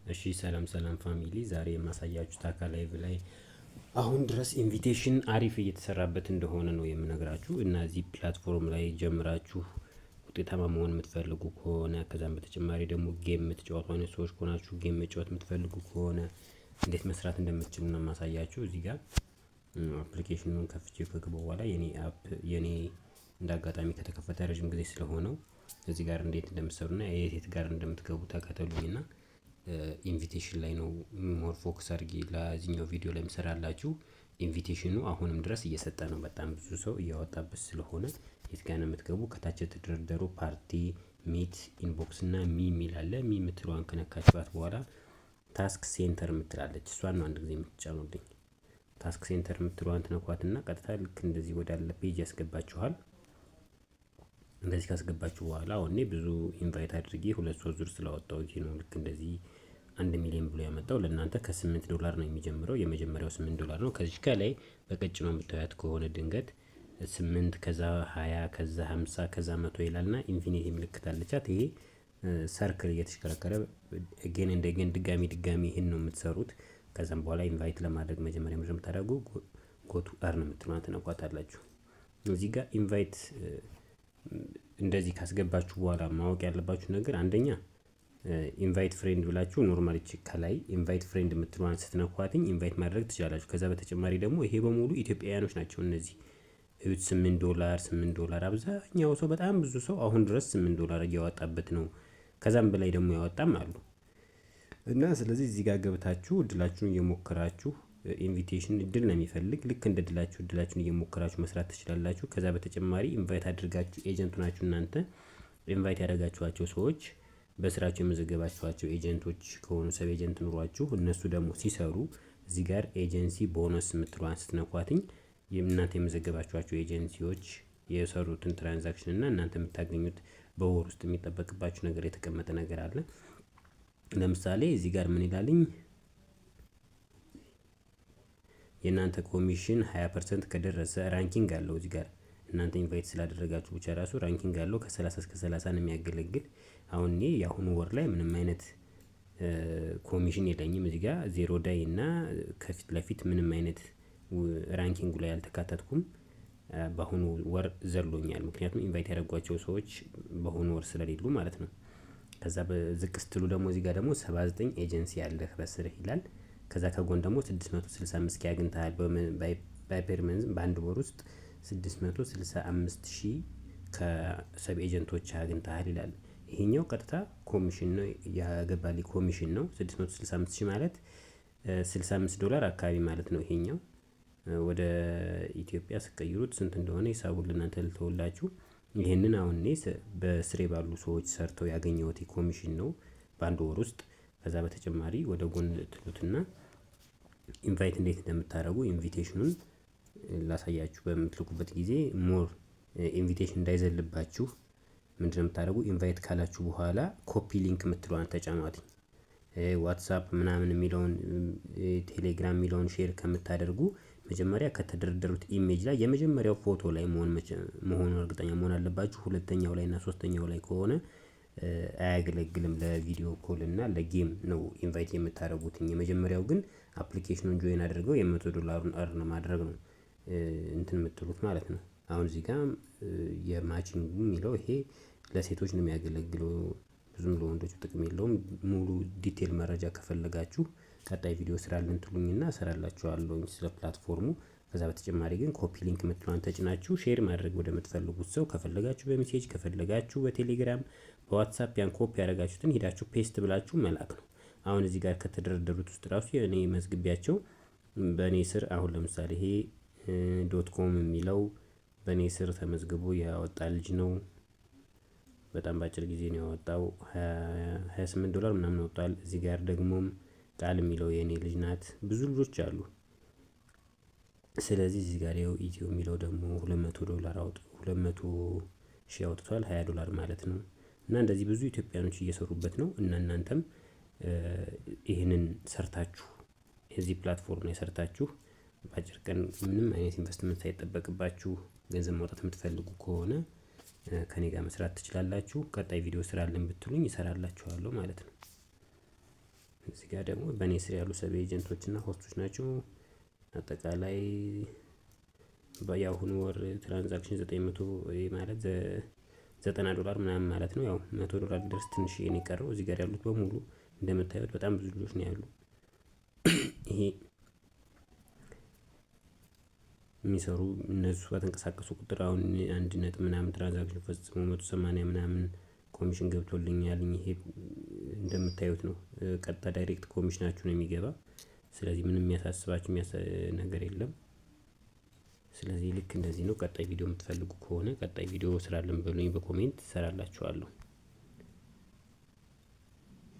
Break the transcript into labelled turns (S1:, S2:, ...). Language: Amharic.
S1: እሺ ሰላም ሰላም ፋሚሊ ዛሬ የማሳያችሁ ታካ ላይቭ ላይ አሁን ድረስ ኢንቪቴሽን አሪፍ እየተሰራበት እንደሆነ ነው የምነግራችሁ። እና እዚህ ፕላትፎርም ላይ ጀምራችሁ ውጤታማ መሆን የምትፈልጉ ከሆነ ከዛም በተጨማሪ ደግሞ ጌም የምትጫወቱ አይነት ሰዎች ከሆናችሁ ጌም መጫወት የምትፈልጉ ከሆነ እንዴት መስራት እንደምትችሉ ነው የማሳያችሁ። እዚህ ጋር አፕሊኬሽኑን ከፍቼ ከገባሁ በኋላ የኔ እንደ አጋጣሚ ከተከፈተ ረጅም ጊዜ ስለሆነው እዚህ ጋር እንዴት እንደምትሰሩና የት ጋር እንደምትገቡ ተከተሉኝና ኢንቪቴሽን ላይ ነው ሞር ፎከስ አድርጌ ለዚህኛው ቪዲዮ ላይ የምሰራላችሁ። ኢንቪቴሽኑ አሁንም ድረስ እየሰጠ ነው። በጣም ብዙ ሰው እያወጣበት ስለሆነ የት ጋር ነው የምትገቡ? ከታች የተደረደሩ ፓርቲ፣ ሚት፣ ኢንቦክስ እና ሚ የሚል አለ። ሚ የምትለዋን ከነካችኋት በኋላ ታስክ ሴንተር የምትላለች እሷን ነው አንድ ጊዜ የምትጫኑልኝ። ታስክ ሴንተር የምትለዋን ትነኳትና ቀጥታ ልክ እንደዚህ ወዳለ ፔጅ ያስገባችኋል። እንደዚህ ካስገባችሁ በኋላ አሁን ብዙ ኢንቫይት አድርጌ 2-3 ዙር ስላወጣው ነው ልክ እንደዚህ 1 ሚሊዮን ብሎ ያመጣው። ለእናንተ ከ$8 ነው የሚጀምረው። የመጀመሪያው $8 ነው። ከዚህ ከላይ በቀጭኗ የምታዩት ከሆነ ድንገት 8 ከዛ 20 ከዛ 50 ከዛ 100 ይላልና ኢንፊኒቲ ምልክት አለቻት። ይሄ ሰርክል እየተሽከረከረ again and again ድጋሚ ይሄን ነው የምትሰሩት። ከዛም በኋላ ኢንቫይት ለማድረግ መጀመሪያ የምታደርጉ ጎቱ አርን የምትለዋን ትነኳታላችሁ። እዚህ ጋር ኢንቫይት እንደዚህ ካስገባችሁ በኋላ ማወቅ ያለባችሁ ነገር አንደኛ ኢንቫይት ፍሬንድ ብላችሁ ኖርማሊ ከላይ ኢንቫይት ፍሬንድ የምትለዋን ስትነኳትኝ ኢንቫይት ማድረግ ትችላላችሁ። ከዛ በተጨማሪ ደግሞ ይሄ በሙሉ ኢትዮጵያውያኖች ናቸው። እነዚህ እዩት $8 አብዛኛው ሰው በጣም ብዙ ሰው አሁን ድረስ $8 እያወጣበት ነው። ከዛም በላይ ደግሞ ያወጣም አሉ። እና ስለዚህ እዚህ ጋር ገብታችሁ እድላችሁን እየሞከራችሁ ኢንቪቴሽን እድል ነው የሚፈልግ ልክ እንደ እድላችሁን እየሞከራችሁ መስራት ትችላላችሁ። ከዛ በተጨማሪ ኢንቫይት አድርጋችሁ ኤጀንቱ ናችሁ እናንተ ኢንቫይት ያደረጋችኋቸው ሰዎች በስራቸው የመዘገባችኋቸው ኤጀንቶች ከሆኑ ሰብ ኤጀንት ኑሯችሁ እነሱ ደግሞ ሲሰሩ እዚህ ጋር ኤጀንሲ ቦነስ የምትለዋን ስትነኳትኝ እናንተ የመዘገባችኋቸው ኤጀንሲዎች የሰሩትን ትራንዛክሽን እና እናንተ የምታገኙት በወር ውስጥ የሚጠበቅባችሁ ነገር የተቀመጠ ነገር አለ። ለምሳሌ እዚህ ጋር ምን ይላልኝ? የእናንተ ኮሚሽን 20% ከደረሰ ራንኪንግ አለው። እዚህ ጋር እናንተ ኢንቫይት ስላደረጋችሁ ብቻ ራሱ ራንኪንግ አለው ከ30 እስከ 30 ነው የሚያገለግል። አሁን እኔ የአሁኑ ወር ላይ ምንም አይነት ኮሚሽን የለኝም። እዚህ ጋር 0 ዳይ እና ከፊት ለፊት ምንም አይነት ራንኪንጉ ላይ አልተካተትኩም። በአሁኑ ወር ዘሎኛል፣ ምክንያቱም ኢንቫይት ያደረጓቸው ሰዎች በአሁኑ ወር ስለሌሉ ማለት ነው። ከዛ በዝቅ ስትሉ ደግሞ እዚህ ጋር ደግሞ 79 ኤጀንሲ ያለህ በስርህ ይላል። ከዛ ከጎን ደግሞ 665 ያግኝተሃል በፐርመንት በአንድ ወር ውስጥ 665,000 ከሰብ ኤጀንቶች አግኝተሃል ይላል። ይሄኛው ቀጥታ ኮሚሽን ነው ያገባልኝ ኮሚሽን ነው። 665,000 ማለት $65 አካባቢ ማለት ነው። ይሄኛው ወደ ኢትዮጵያ ስቀይሩት ስንት እንደሆነ ሂሳቡን ለእናንተ ልተውላችሁ። ይሄንን አሁን እኔ በስሬ ባሉ ሰዎች ሰርተው ያገኘሁት ኮሚሽን ነው በአንድ ወር ውስጥ። ከዛ በተጨማሪ ወደ ጎን ትሉትና ኢንቫይት እንዴት እንደምታደርጉ ኢንቪቴሽኑን ላሳያችሁ። በምትልኩበት ጊዜ ሞር ኢንቪቴሽን እንዳይዘልባችሁ ምንድነው የምታደርጉ? ኢንቫይት ካላችሁ በኋላ ኮፒ ሊንክ የምትለዋን ተጫኗት። ዋትሳፕ ምናምን የሚለውን ቴሌግራም የሚለውን ሼር ከምታደርጉ መጀመሪያ ከተደረደሩት ኢሜጅ ላይ የመጀመሪያው ፎቶ ላይ መሆኑን እርግጠኛ መሆን አለባችሁ። ሁለተኛው ላይ እና ሶስተኛው ላይ ከሆነ አያገለግልም። ለቪዲዮ ኮል እና ለጌም ነው ኢንቫይት የምታደርጉት። የመጀመሪያው ግን አፕሊኬሽኑን ጆይን አድርገው $100 እርን ማድረግ ነው እንትን የምትሉት ማለት ነው። አሁን እዚህ ጋር የማቺንግ የሚለው ይሄ ለሴቶች ነው የሚያገለግለው፣ ብዙም ለወንዶች ጥቅም የለውም። ሙሉ ዲቴል መረጃ ከፈለጋችሁ ቀጣይ ቪዲዮ ስራልን ትሉኝና እሰራላችኋለሁ ስለ ፕላትፎርሙ። ከዛ በተጨማሪ ግን ኮፒ ሊንክ የምትለዋን ተጭናችሁ ሼር ማድረግ ወደምትፈልጉት ሰው ከፈለጋችሁ በሜሴጅ ከፈለጋችሁ በቴሌግራም በዋትሳፕ ያን ኮፒ ያደረጋችሁትን ሄዳችሁ ፔስት ብላችሁ መላክ ነው። አሁን እዚህ ጋር ከተደረደሩት ውስጥ ራሱ የኔ መዝግቢያቸው በእኔ ስር አሁን ለምሳሌ ይሄ .com የሚለው በእኔ ስር ተመዝግቦ ያወጣ ልጅ ነው። በጣም ባጭር ጊዜ ነው ያወጣው። $28 ምናምን ወጥቷል። እዚህ ጋር ደግሞም ቃል የሚለው የኔ ልጅ ናት። ብዙ ልጆች አሉ። ስለዚህ እዚህ ጋር ያው ኢትዮ የሚለው ደግሞ $200,000 አውጥቷል፣ $20 ማለት ነው። እና እንደዚህ ብዙ ኢትዮጵያኖች እየሰሩበት ነው። እና እናንተም ይህንን ሰርታችሁ እዚህ ፕላትፎርም ላይ ሰርታችሁ በአጭር ቀን ምንም አይነት ኢንቨስትመንት ሳይጠበቅባችሁ ገንዘብ ማውጣት የምትፈልጉ ከሆነ ከኔ ጋር መስራት ትችላላችሁ። ቀጣይ ቪዲዮ ስራልን ብትሉኝ እሰራላችኋለሁ ማለት ነው። እዚህ ጋር ደግሞ በእኔ ስር ያሉ ሰብ ኤጀንቶች እና ሆስቶች ናቸው። አጠቃላይ በያሁኑ ወር ትራንዛክሽን 900 ማለት $90 ምናምን ማለት ነው። ያው $100 ሊደርስ ትንሽ ነው የቀረው። እዚህ ጋር ያሉት በሙሉ እንደምታዩት በጣም ብዙ ልጆች ነው ያሉ። ይሄ የሚሰሩ እነሱ በተንቀሳቀሱ ቁጥር አሁን 1 ምናምን ትራንዛክሽን ፈጽሞ 180 ምናምን ኮሚሽን ገብቶልኛል። ይሄ እንደምታዩት ነው። ቀጥታ ዳይሬክት ኮሚሽናችሁ ነው የሚገባ። ስለዚህ ምንም የሚያሳስባችሁ ነገር የለም። ስለዚህ ልክ እንደዚህ ነው። ቀጣይ ቪዲዮ የምትፈልጉ ከሆነ ቀጣይ ቪዲዮ ስራለን በሉኝ፣ በኮሜንት እሰራላችኋለሁ።